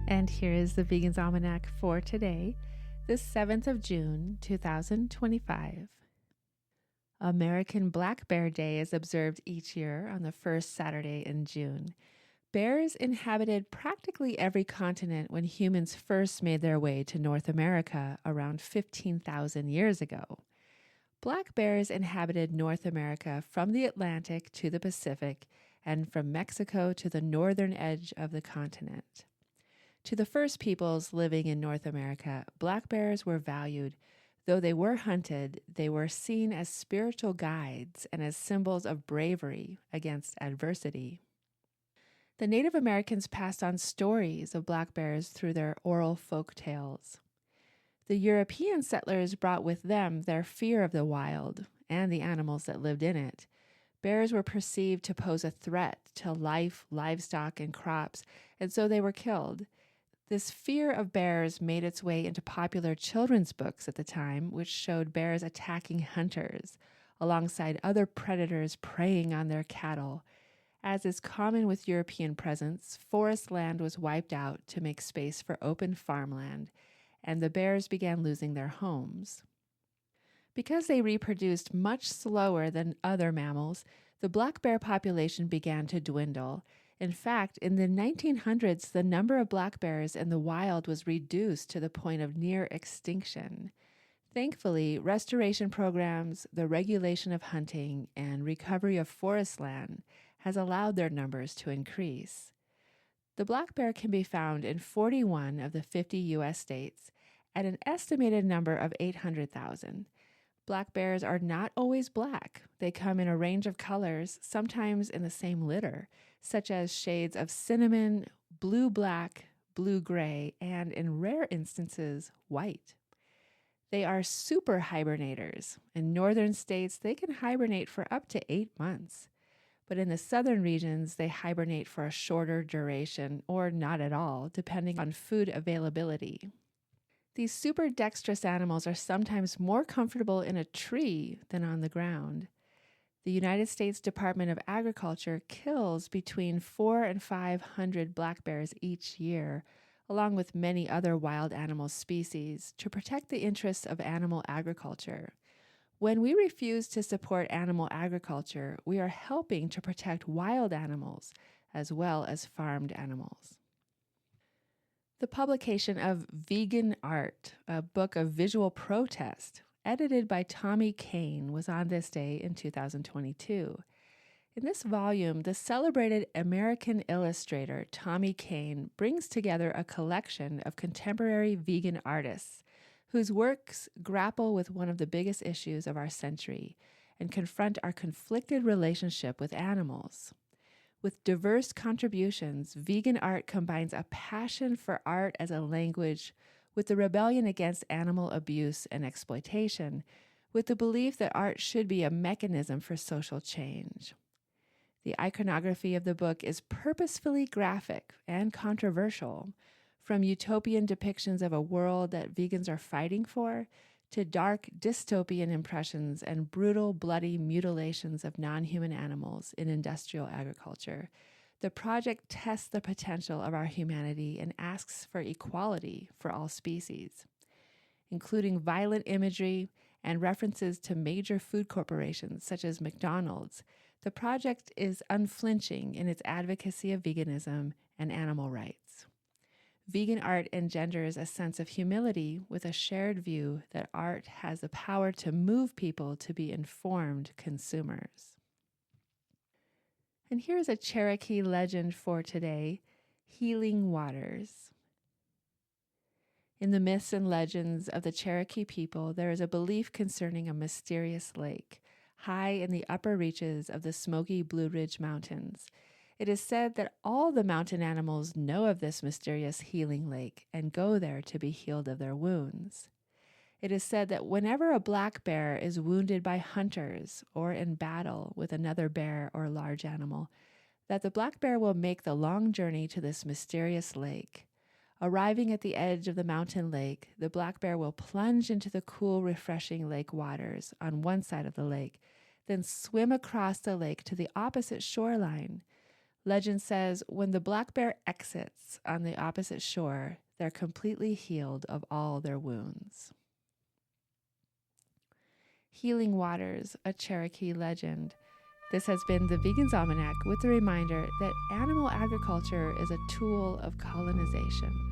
And here is the Vegan's Almanac for today, the 7th of June, 2025. American Black Bear Day is observed each year on the first Saturday in June. Bears inhabited practically every continent when humans first made their way to North America around 15,000 years ago. Black bears inhabited North America from the Atlantic to the Pacific and from Mexico to the northern edge of the continent. To the first peoples living in North America, black bears were valued. Though they were hunted, they were seen as spiritual guides and as symbols of bravery against adversity. The Native Americans passed on stories of black bears through their oral folk tales. The European settlers brought with them their fear of the wild and the animals that lived in it. Bears were perceived to pose a threat to life, livestock, and crops, and so they were killed. This fear of bears made its way into popular children's books at the time, which showed bears attacking hunters, alongside other predators preying on their cattle. As is common with European presence, forest land was wiped out to make space for open farmland, and the bears began losing their homes. Because they reproduced much slower than other mammals, the black bear population began to dwindle. In fact, in the 1900s, the number of black bears in the wild was reduced to the point of near extinction. Thankfully, restoration programs, the regulation of hunting, and recovery of forest land has allowed their numbers to increase. The black bear can be found in 41 of the 50 U.S. states at an estimated number of 800,000. Black bears are not always black. They come in a range of colors, sometimes in the same litter, such as shades of cinnamon, blue-black, blue-gray, and in rare instances, white. They are super hibernators. In northern states, they can hibernate for up to 8 months. But in the southern regions, they hibernate for a shorter duration or not at all, depending on food availability. These super dexterous animals are sometimes more comfortable in a tree than on the ground. The United States Department of Agriculture kills between 400 and 500 black bears each year, along with many other wild animal species, to protect the interests of animal agriculture. When we refuse to support animal agriculture, we are helping to protect wild animals as well as farmed animals. The publication of Vegan Art, a book of visual protest, edited by Kane, was on this day in 2022. In this volume, the celebrated American illustrator Kane brings together a collection of contemporary vegan artists whose works grapple with one of the biggest issues of our century and confront our conflicted relationship with animals. With diverse contributions, vegan art combines a passion for art as a language with the rebellion against animal abuse and exploitation, with the belief that art should be a mechanism for social change. The iconography of the book is purposefully graphic and controversial, from utopian depictions of a world that vegans are fighting for, to dark dystopian impressions and brutal, bloody mutilations of non-human animals in industrial agriculture. The project tests the potential of our humanity and asks for equality for all species. Including violent imagery and references to major food corporations such as McDonald's, the project is unflinching in its advocacy of veganism and animal rights. Vegan art engenders a sense of humility with a shared view that art has the power to move people to be informed consumers. And here's a Cherokee legend for today, Healing Waters. In the myths and legends of the Cherokee people, there is a belief concerning a mysterious lake, high in the upper reaches of the Smoky Blue Ridge Mountains. It is said that all the mountain animals know of this mysterious healing lake and go there to be healed of their wounds. It is said that whenever a black bear is wounded by hunters or in battle with another bear or large animal, that the black bear will make the long journey to this mysterious lake. Arriving at the edge of the mountain lake, the black bear will plunge into the cool, refreshing lake waters on one side of the lake, then swim across the lake to the opposite shoreline. Legend says when the black bear exits on the opposite shore, they're completely healed of all their wounds. Healing Waters, a Cherokee legend. This has been the Vegan's Almanac with the reminder that animal agriculture is a tool of colonization.